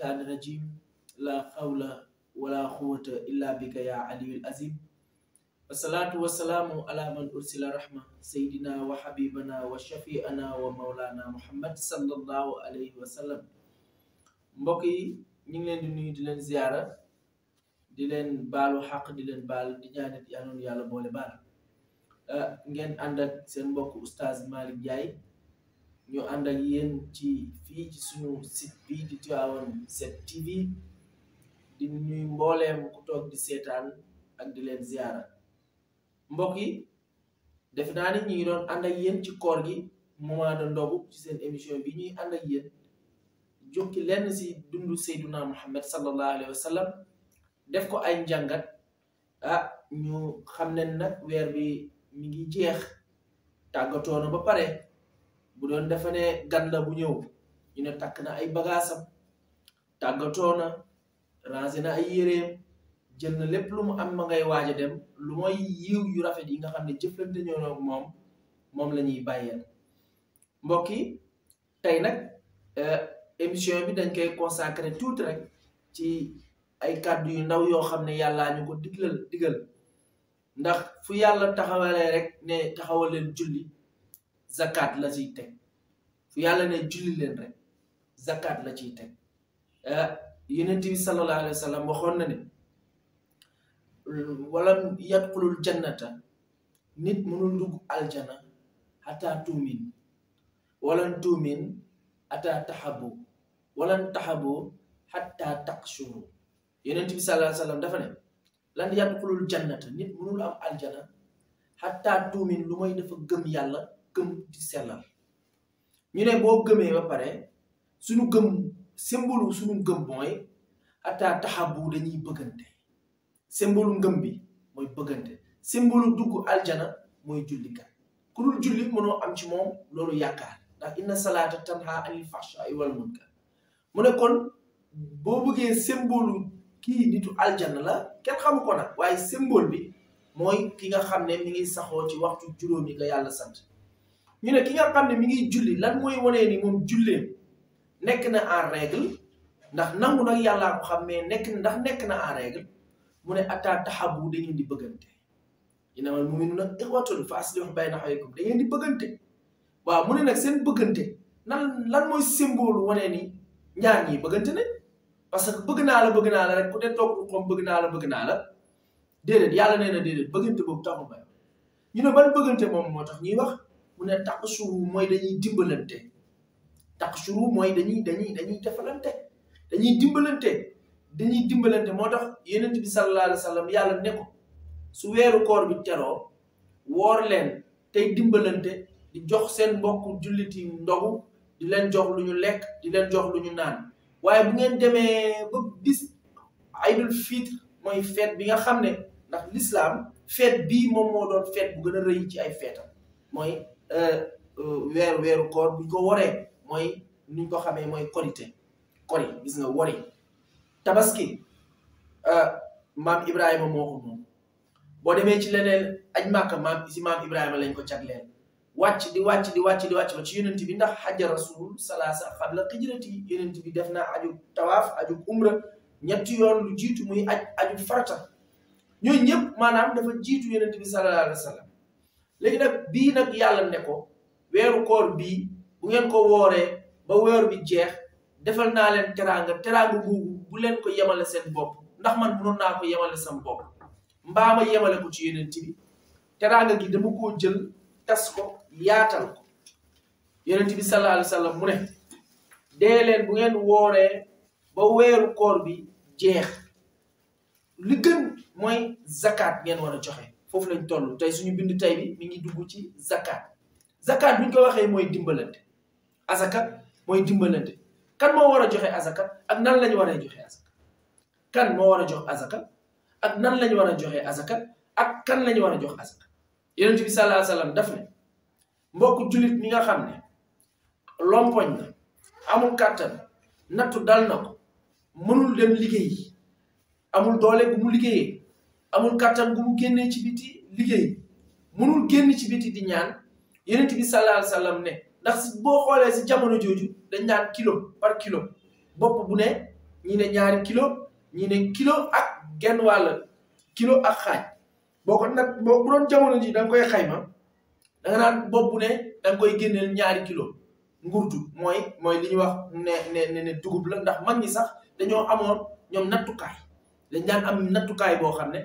الشيطان الرجيم لا حول ولا قوة إلا بك يا علي العظيم والصلاة والسلام على من أرسل رحمة سيدنا وحبيبنا وشفيعنا ومولانا محمد صلى الله عليه وسلم. mbokk yi ñu ngi leen di nuyu di leen ziyaara di leen baalu xaq di leen baal di ñaanit yàlla boole baal ngeen ànd ak seen mbokk oustaz Malick Ndiaye ñu ànd ak yéen ci fii ci suñu site bi di Tivaouane 7 TV di ñuy mbooleem ku toog di seetaan ak di leen ziyaara. mbokk yi def naa ni ñu ngi doon ànd ak yéen ci koor gi moment de ndogu ci seen émission bi ñuy ànd ak yéen jukki lenn si dundu Seyduna Muhammad sallallahu alayhi wa sallam def ko ay njàngat ñu xam ne nag weer bi mi ngi jeex tàggatoo na ba pare bu doon dafa ne gan la bu ñëw ñu ne takk na ay bagaasam tàggatoo na rangé na ay yéreem jël na lépp lu mu am ma ngay waaj a dem lu mooy yiw yu rafet yi nga xam ne jëflante ñoo ak moom la ñuy bàyyeel. mbokk yi tey nag émission bi dañ koy consacré tuuti rek ci ay kàddu yu ndaw yoo xam ne yàllaa ñu ko digal ndax fu yàlla taxawalee rek ne taxawal leen julli zakat la ciy teg fu yàlla ne julli leen rek zakat la ciy teg yonent bi sallallahu alayhi wa sallam waxoon na ne wala yadxulul jannata nit mënul dugg aljana xataa tuumin walan tuumin ata taxabu walan taxabu xataa taqshuru yonent bi sallallahu alayhi wa sallam dafa ne lan yadxulul jannata nit mënul am aljana xataa tuumin lu mooy dafa gëm yàlla gëm di sellal. ñu ne boo gëmee ba pare suñu gëm symbole suñu gëm mooy ata taxabu dañuy bëggante symbole ngëm bi mooy bëggante symbole dugg aljana mooy jullikat ku dul julli mënoo am ci moom loolu yaakaar ndax inna salaata tanha anil fahsha'i wal munkar mu ne kon boo bëggee symbole kii nitu aljana la kenn xamu ko nag waaye symbole bi mooy ki nga xam ne mi ngi saxoo ci waxtu juróomi nga yàlla sant. ñu ne ki nga xam ne mi ngi julli lan mooy wanee ni moom jullee nekk na en règle ndax nangu nag yàllaa ko xam mais nekk na en règle mu ne ataa taxabu da ngeen di bëggante innamal mu'minuuna ixwatun fa aslihu bayna axawaykum da ngeen di bëggante. waaw mu ne nag seen bëggante lan mooy symbole wanee ni ñaar ñi bëggante ne parce que bëgg naa la rek ku ne toog xoom bëgg naa la déedéet yàlla nee na déedéet bëggante boobu taxul may ñu ne ban bëggante moom moo tax ñuy wax mu ne taqshuru mooy dañuy dimbalante taqshuru mooy dañuy defalante dañuy dimbalante moo tax yonent bi sallallahu alayhi wa sallam yàlla ne ko su weeru koor bi teroo woor leen tey dimbalante di jox seen mbokk julliti ndogu di leen jox lu ñu lekk di leen jox lu ñu naan waaye bu ngeen demee ba bis aydul fitre mooy feet bi nga xam ne ndax l'islam feet bii moom moo doon feet bu gën a rëy ci ay feetam mooy weeru koor buñ ko woree mooy nuñ ko xamee mooy kori gis nga wori tabaski maam Ibrahima moo ko moom boo demee ci leneen aj màkka maam Ibrahima lañ ko jagleel wàcc di wàcc ba ci yonent bi ndax xajja rasul salaasa xabla xijrati yonent bi def na aju tawaaf aju umra ñetti yoon lu jiitu muy aju farata ñooñu ñëpp maanaam dafa jiitu yonent bi sallallahu alayhi wa sallam léegi nag bii nag yàlla ne ko weeru koor bii bu ngeen ko wooree ba weer bi jeex defal naa leen teraanga googu bu leen ko yemale seen bopp ndax man mënoon naa ko yemale sama bopp mbaama yemale ko ci yonent bi teraanga gi dama koo jël tas ko yaatal ko yonent bi sallallahu alayhi wa sallam mu ne dee leen bu ngeen wooree ba weeru koor bi jeex li gën mooy zakat ngeen war a joxe foofu lañ toll tey suñu bind tey bi mi ngi dugg ci zakat buñ ko waxee mooy dimbalante azakat mooy dimbalante kan moo war a joxe azakat ak nan lañu war a joxe azakat kan moo war a jox azakat ak nan lañu war a joxe azakat ak kan lañu war a jox azakat yonent bi sallallahu alayhi wa sallam daf ne mbokk jullit mi nga xam ne lompoñ na amul kàttan nattu dal na ko mënul dem liggéey amul doole gu mu liggéeyee amul kàttan gu mu génnee ci biti liggéey mënul génn ci biti di ñaan yonent bi sallallahu alayhi wa sallam ne ndax boo xoolee si jamono jooju dañ naan kilo par kilo bopp bu ne ñii ne 2 kilo ñii ne kilo ak genn wàll kilo ak xaaj boo ko nag bu doon jamono ji da nga koy xayma da nga naan bopp bu ne da nga koy génneel 2 kilo ngurdu mooy li ñuy wax ne dugub la ndax mag ñi sax dañoo amoon ñoom nattukaay dañ daan am nattukaay boo xam ne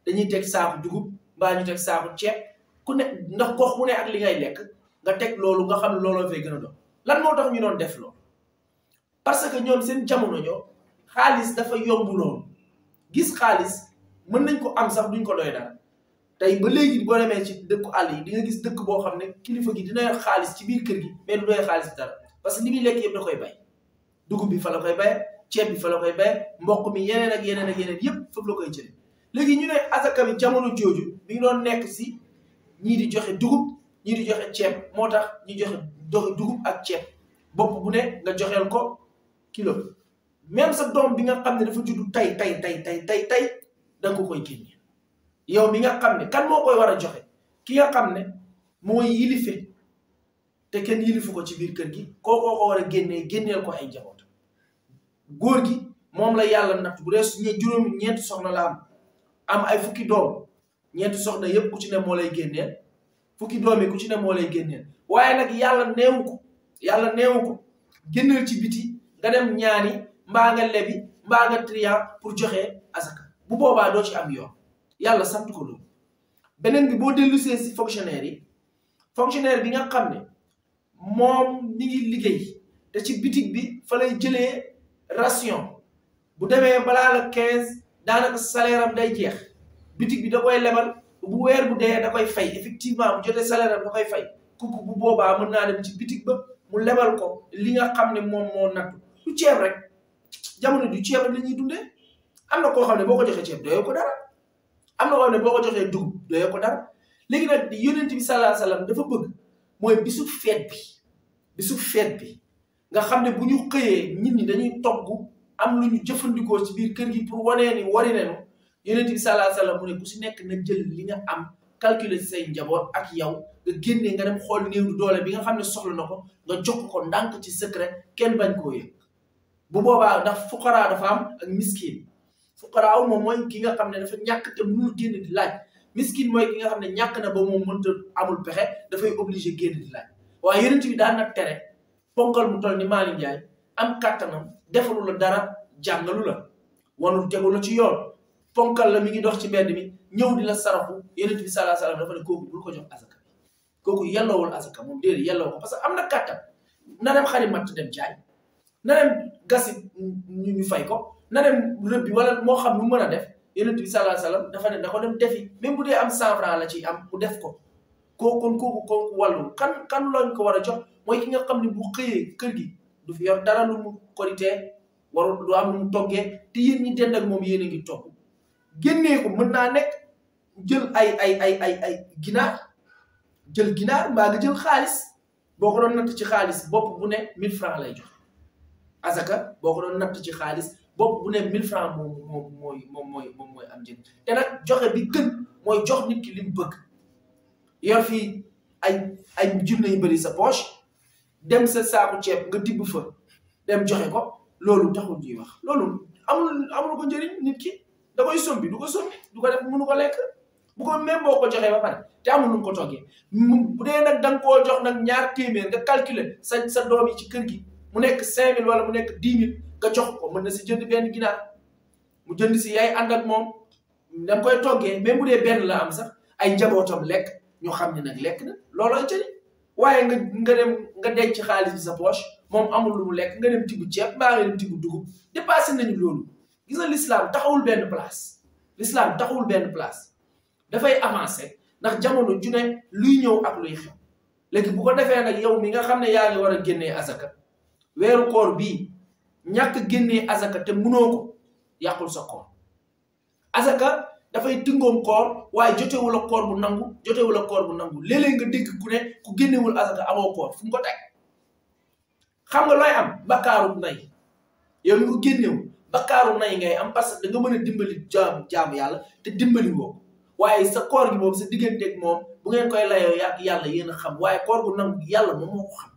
dañuy teg saaku dugub mbaa ñu teg saaku ceeb ku ne ndax gox bu ne ak li ngay lekk nga teg loolu nga xam ne looloo fay gën a doon lan moo tax ñu doon def loolu parce que ñoom seen jamono ñoo xaalis dafa yomb loolu gis xaalis mën nañ ko am sax duñ ko doy dara tey ba léegi boo demee ci dëkku àll yi di nga gis dëkk boo xam ne kilifa gi dina yor xaalis ci biir kër gi mais du doy xaalis dara parce que li muy lekk yëpp da koy bay dugub bi fa la koy bay ceeb bi fa la koy bay mboq mi yeneen ak yeneen yëpp foofu la koy jëlee léegi ñu ne asaka bi jamono jooju bi ñu doon nekk si ñii di joxe dugub ñii di joxe ceeb moo tax ñu joxe dugub ak ceeb bopp bu ne nga joxeel ko kilo même sa doom bi nga xam ne dafa juddu tay da nga ko koy génne yow mi nga xam ne kan moo koy war a joxe ki nga xam ne mooy yilife te kenn yilifu ko ci biir kër gi kookoo ko war a génneel ko ay njaboot góor gi moom la yàlla natt bu dee su juróomi ñeenti soxna la am ay fukki doom ñeenti soxna yépp ku ci ne moo lay génneel fukki doom yi ku ci ne moo lay génneel waaye nag yàlla neewu ko génneel ci biti nga dem ñaani mbaa nga lebi mbaa nga trian pour joxe asaka bu boobaa doo ci am yoon yàlla sant ko loolu beneen bi boo dellusee si fonctionnaire bi nga xam ne moom ni ngi liggéey te ci bitig bi fa lay jëlee ration bu demee balaa la 15 daanaka salaire am day jeex bitig bi da koy lebal bu weer bu dee da koy fay effectivement bu jotee salaire am da koy fay kooku bu boobaa mën naa dem ci bitig ba mu lebal ko li nga xam ne moom moo nattu du ceeb rek jamono du ceeb rek la ñuy dundee am na koo xam ne boo ko joxee ceeb doyoo ko dara am na koo xam ne boo ko joxee dugub doyoo ko dara léegi nag yonent bi sallallahu alayhi wasallam dafa bëgg mooy bisu feet bi nga xam ne bu ñu xëyee nit ñi dañuy togg am lu ñu jëfandikoo ci biir kër gi pour wanee ni wari nenu yonent bi sallallahu alayhi wasallam mu ne ku si nekk na jël li nga am calculer say njaboot ak yow nga génnee nga dem xool néew doole bi nga xam ne soxla na ko nga jox ko ndànk ci secret kenn bañ koo yëg bu boobaa ndax fuqaraa dafa am ak miskin fuqaraa moom mooy ki nga xam ne dafa ñàkk te mënul génn di laaj miskin mooy ki nga xam ne ñàkk na ba moom mënta amul pexe dafay obligé génn di laaj waaye yonent bi daan na tere ponkal mu toll ni Malick Ndiaye am kàttanam defalu la dara jàngalu la wanul tegu la ci yoon ponkal la mi ngi dox ci mbedd mi ñëw di la saraxu yonent bi sallallahu alayhi wasallam dafa ne kooku bul ko jox asaka kooku yelloowul asaka moom déedéet yelloo ko parce que am na kàttan na dem xari matt dem jaay na dem gasi ñu fay ko na dem rëbbi wala moo xam lu mën a def yonent bi sallallahu alayhi wasallam dafa ne da ko dem defi même bu dee am 100 francs la ci am mu def ko kooku wàllu kan lañ ko war a jox mooy ki nga xam ne bu xëyee kër gi du fi yor dara lu mu korité warul du am lu mu toggee te yéen ñi dend ak moom yéen a ngi togg génnee ko mën naa nekk jël ay ginaar mbaa nga jël xaalis boo ko doon natt ci xaalis bopp bu ne 1000 francs lay jox azaka boo ko doon natt ci xaalis bopp bu ne 1000 francs moom mooy am njëg te nag joxe bi gën mooy jox nit ki li mu bëgg yor fii ay junne yu bëri sa poche dem sa saaku ceeb nga tibb fa dem joxe ko loolu taxul ñuy wax loolu amul ko njëriñ nit ki da koy sombi du ko def mënu ko lekk bu ko même boo ko joxee ba pare te amul nu mu ko toggee bu dee nag da nga koo jox nag 2 téeméer nga calculer sa doom yi ci kër gi mu nekk 5000 wala mu nekk 10 000 nga jox ko mën na si jënd benn ginaar mu jënd si yaay ànd ak moom da nga koy toggee même bu dee benn la am sax ay njabootam lekk ñu xam ne nag lekk na looloo jëriñ waaye nga dem nga denc ci xaalis bi sa poche moom amul lu mu lekk nga dem tibb ceeb mbaa nga dem tibb dugub dépassé nañu loolu gis nga l'islam taxawul benn place dafay avancé ndax jamono ju ne luy ñëw ak luy xew léegi bu ko defee nag yow mi nga xam ne yaa ngi war a génnee azaka weeru koor bii ñàkk génnee azaka te munoo ko yàqul sa koor azaka dafay tëngoom koor waaye jotewul ak koor bu nangu léeg-léeg nga dégg ku ne ku génnewul azaka amoo koor fu mu ko teg xam nga looy am bakkaaru nay yow mi ko génnewul bakkaaru nay ngay am parce que da nga mën a dimbali jaamu yàlla te dimbali woo waaye sa koor gi moom sa digganteeg moom bu ngeen koy layoo yàgg yàlla yéen a xam waaye koor gu nangu yàlla moom moo ko xam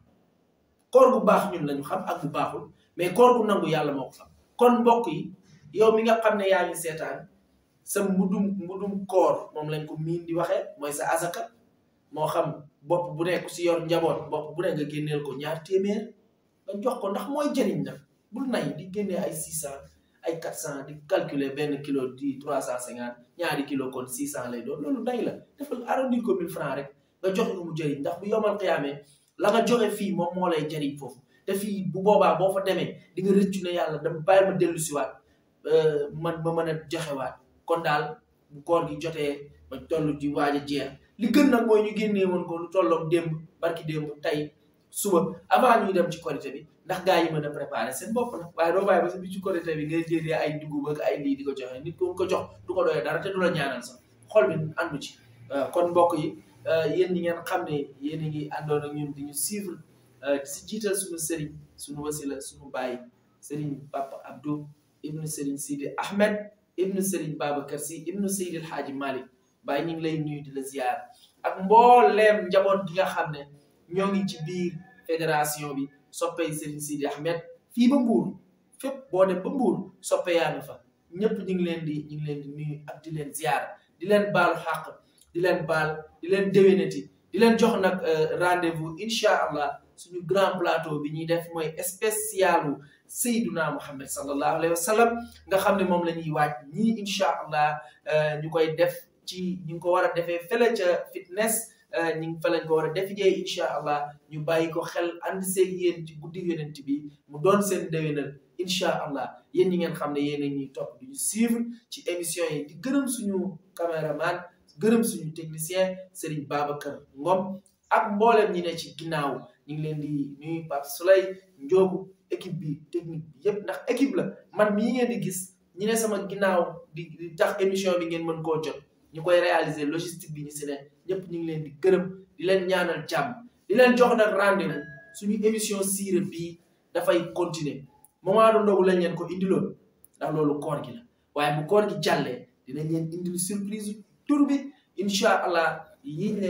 koor gu baax ñun lañu xam ak bu baaxul mais koor gu nangu yàlla moo ko xam kon mbokk yi yow mi nga xam ne yaa ngi seetaan sa mudum koor moom lañ ko miin di waxee mooy sa azaka moo xam bopp bu nekk si yor njaboot bopp bu nekk nga génneel ko ñaar téeméer nga jox ko ndax mooy jëriñ nag bul nay di génnee ay 600 ay 400 di calculer benn kilo di 350 ñaari kilo kon 600 lay doon loolu nay la defal arrondir ko 1000 francs rek nga joxe ko mu jëriñ ndax bu yomal xiyaamee la nga joxe fii moom moo lay jëriñ foofu te fii bu boobaa boo fa demee di nga rëccu ne yàlla dama bàyyi ma dellu siwaat man ma mën a joxewaat kon daal bu koor gi jotee ma toll di waaj a jeex li gën nag mooy ñu génnee woon ko lu tolloog démb barki démb tey suba avant ñuy dem ci korité bi ndax gars yi mën a préparer seen bopp nag waaye doo bàyyi ba bi ci korité bi ngay génnee ay dugub ak ay lii di ko joxe nit ko jox du ko doyee dara te du la ñaanal sax xol bi àndu ci kon mbokk yi yéen ñi ngeen xam ne yéen a ngi àndoon ak ñun di ñu suivre si jiital suñu sëriñ suñu wasila suñu bàyyi sëriñ Papa Abdou ibnu sëriñ Sidi Ahmed ibnu sëriñ Babacar Sy ibnu Seydi El Hadji Malick Baye ñu ngi lay nuyu di la ziar ak mbooleem njaboot gi nga xam ne ñoo ngi ci biir fédération bi soppey sëriñ Sidi Ahmed fii ba Mbuur fépp boo dem ba Mbuur soppe yaa ngi fa ñëpp ñu ngi leen di nuyu ak di leen ziar di leen baalu xàq di leen baal di leen déwénati di leen jox nag rendez-vous incha allah suñu grand plateau bi ñuy def mooy spécialu Seyduna Muhammad sallallahu alayhi wa sallam nga xam ne moom la ñuy waaj ñii incha allah ñu koy def ci ñu ngi ko war a defee fële ca fitness ñu ngi fa lañ ko war a defijee incha allah ñu bàyyi ko xel ànd seeg yéen ci guddi yonent bi mu doon seen déwénal incha allah yéen ñi ngeen xam ne yéen a ñuy topp di ñu suivre ci émission yi di gërëm suñu caméraman gërëm suñu technicien Serigne Babacar Ngom ak mboolem ñi ne ci ginnaaw ñu ngi leen di nuyu Pape Souley Ndiogu équipe bi technique bi yëpp ndax équipe la man mii ngeen di gis ñi ne sama ginnaaw di tax émission bi ngeen mën koo jot ñu koy réaliser logistique bi ñu si ne ñëpp ñu ngi leen di gërëm di leen ñaanal jàmm di leen jox nag rendez-vous suñu émission siira bii dafay continuer moment du ndogu lañ leen ko indiloon ndax loolu koor gi la waaye bu koor gi jàllee dinañ leen indil surprise tur bi incha allah yiñ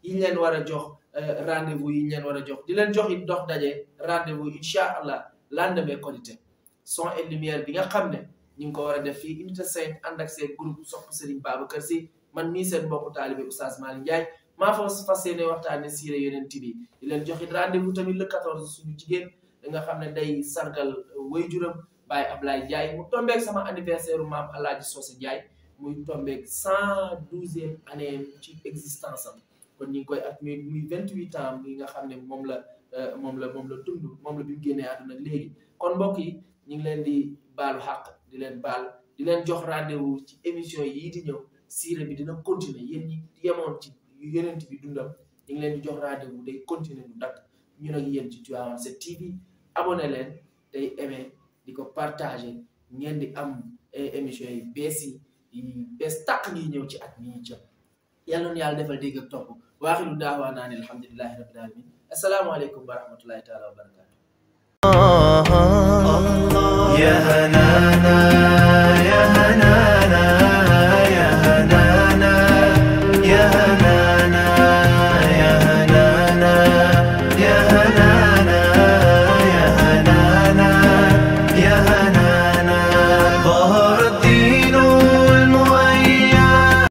leen war a jox rendez-vous yiñ leen war a jox di leen jox it dox daje rendez-vous incha allah lendemain Korité son et lumière bi nga xam ne ñu ngi ko war a def fii unité 5 ànd ak seen groupe sopp Serigne Babacar Sy man mii seen mbokku taalibe Oustaz Malick Ndiaye maa fa fas yéene waxtaane siire Yonent bi di leen jox it rendez-vous tamit le 14 suñu jigéen da nga xam ne day sargal waajuram Baye Ablaye Ndiaye mu tombeeg sama anniversaire u maam Alaaji Socé Ndiaye muy tombeeg 112e année ci existence am kon ñu ngi koy at muy 28 ans mi nga xam ne moom la dund moom la bi mu génnee àdduna léegi kon mbokk yi ñu ngi leen di baalu xàq di leen baal di leen jox rendez-vous ci émission yii di ñëw siire bi dina continuer yéen ñi yemoon ci Yonent bi dundam ñu ngi leen di jox rendez-vous day continuer du dakk ñun ak yéen ci Tivaouane 7 TV abonné leen day aimé di ko partagé ngeen di am émission yi bees tàq ngi ñëw ci at mi jëm yàlla na yàlla defal dégg ak topp waaxiru daawaanaa ne alhamdulillahi rabbil alamin asalaamaaleykum wa rahmatullahi taala wa barakatuh.